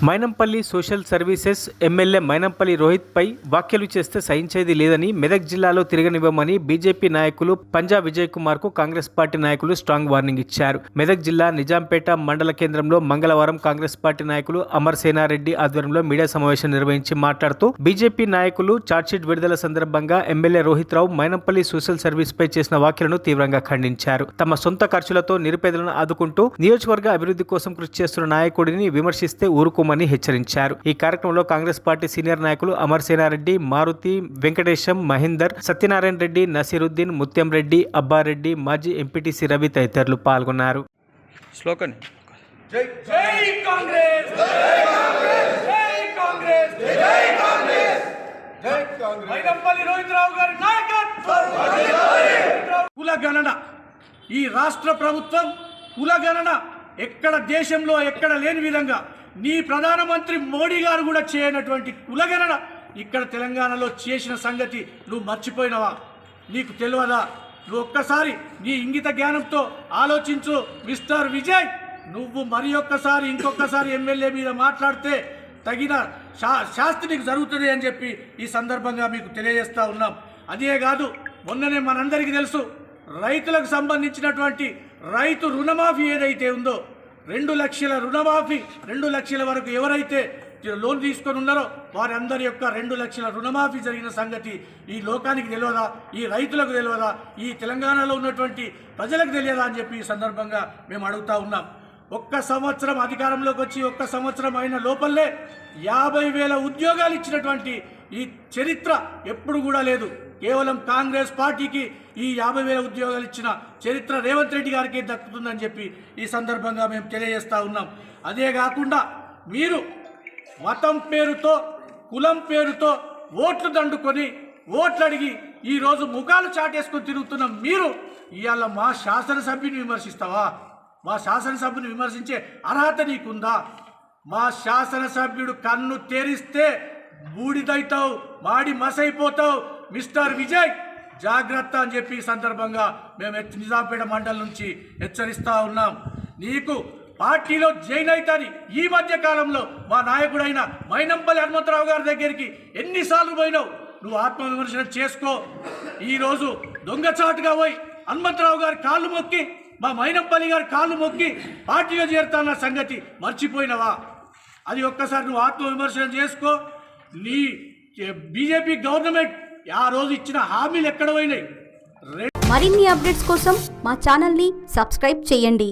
Mynampally social services MLA Mynampally Rohit పై వ్యాఖ్యలు చేస్తే సహించేది లేదని మెదక్ జిల్లాలో తిరగనివ్వమని బీజేపీ నాయకులు పంజా విజయ్ కుమార్ కు కాంగ్రెస్ పార్టీ నాయకులు స్ట్రాంగ్ వార్నింగ్ ఇచ్చారు. మెదక్ జిల్లా నిజాంపేట మండల కేంద్రంలో మంగళవారం కాంగ్రెస్ పార్టీ నాయకులు అమర్ సేనారెడ్డి ఆధ్వర్యంలో మీడియా సమావేశం నిర్వహించి మాట్లాడుతూ బీజేపీ నాయకులు చార్జ్షీట్ విడుదల సందర్భంగా ఎమ్మెల్యే రోహిత్ రావు మైనంపల్లి సోషల్ సర్వీస్ పై చేసిన వ్యాఖ్యలను తీవ్రంగా ఖండించారు. తమ సొంత ఖర్చులతో నిరుపేదలను ఆదుకుంటూ నియోజకవర్గ అభివృద్ధి కోసం కృషి చేస్తున్న నాయకుడిని విమర్శిస్తే ఊరుకోమని హెచ్చరించారు. ఈ కార్యక్రమంలో కాంగ్రెస్ పార్టీ సీనియర్ నాయకులు అమర్ సేనారెడ్డి, మారుతి, వెంకటేశం, మహేందర్, సత్యనారాయణ రెడ్డి, నసీరుద్దీన్, ముత్యం రెడ్డి, అబ్బారెడ్డి, మాజీ ఎంపీటీసీ రవి తదితరులు పాల్గొన్నారు. కులగణన ఈ రాష్ట్ర ప్రభుత్వం కులగణన ఎక్కడ దేశంలో ఎక్కడ లేని విధంగా నీ ప్రధానమంత్రి మోడీ గారు కూడా చేయనటువంటి కులగణన ఇక్కడ తెలంగాణలో చేసిన సంగతి నువ్వు మర్చిపోయినవా? నీకు తెలియదా? నువ్వు ఒక్కసారి నీ ఇంగిత జ్ఞానంతో ఆలోచించు మిస్టర్ విజయ్. నువ్వు మరి ఒక్కసారి ఇంకొకసారి ఎమ్మెల్యే మీద మాట్లాడితే తగిన శాస్తి నీకు జరుగుతుంది అని చెప్పి ఈ సందర్భంగా మీకు తెలియజేస్తూ ఉన్నాం. అదే కాదు, మొన్ననే మనందరికీ తెలుసు, రైతులకు సంబంధించినటువంటి రైతు రుణమాఫీ ఏదైతే ఉందో 2 లక్షల రుణమాఫీ, 2 లక్షల వరకు ఎవరైతే లోన్ తీసుకొని ఉన్నారో వారందరి యొక్క 2 లక్షల రుణమాఫీ జరిగిన సంగతి ఈ లోకానికి తెలియదా? ఈ రైతులకు తెలియదా? ఈ తెలంగాణలో ఉన్నటువంటి ప్రజలకు తెలియదా అని చెప్పి ఈ సందర్భంగా మేము అడుగుతూ ఉన్నాం. ఒక్క సంవత్సరం అధికారంలోకి వచ్చి 1 సంవత్సరం అయిన లోపలే 50,000 ఉద్యోగాలు ఇచ్చినటువంటి ఈ చరిత్ర ఎప్పుడు కూడా లేదు. కేవలం కాంగ్రెస్ పార్టీకి ఈ 50,000 ఉద్యోగాలు ఇచ్చిన చరిత్ర రేవంత్ రెడ్డి గారికి దక్కుతుందని చెప్పి ఈ సందర్భంగా మేము తెలియజేస్తూ ఉన్నాం. అదే కాకుండా మీరు మతం పేరుతో, కులం పేరుతో ఓట్లు దండుకొని ఓట్లు అడిగి ఈరోజు ముఖాలు చాటేసుకొని తిరుగుతున్న మీరు ఇవాళ మా శాసనసభ్యుని విమర్శిస్తావా? మా శాసనసభ్యుని విమర్శించే అర్హత నీకుందా? మా శాసనసభ్యుడు కన్ను తెరిస్తే బూడిదైతావు, మాడి మసైపోతావు. మిస్టర్ విజయ్ జాగ్రత్త అని చెప్పి ఈ సందర్భంగా మేము నిజాంపేట మండలం నుంచి హెచ్చరిస్తూ ఉన్నాం. నీకు పార్టీలో జైన్ అవుతాని ఈ మధ్య కాలంలో మా నాయకుడైన మైనంపల్లి హనుమంతరావు గారి దగ్గరికి ఎన్నిసార్లు పోయినావు? నువ్వు ఆత్మవిమర్శన చేసుకో. ఈరోజు దొంగచాటుగా పోయి హనుమంతరావు గారి కాళ్ళు మొక్కి, మా మైనంపల్లి గారి కాళ్ళు మొక్కి పార్టీలో చేరుతాన్న సంగతి మర్చిపోయినవా? అది ఒక్కసారి నువ్వు ఆత్మవిమర్శన చేసుకో. నీ బీజేపీ గవర్నమెంట్ ఆ రోజు ఇచ్చిన హామీలు ఎక్కడ పోయినాయి? మరిన్ని అప్డేట్స్ కోసం మా ఛానల్ని సబ్స్క్రైబ్ చేయండి.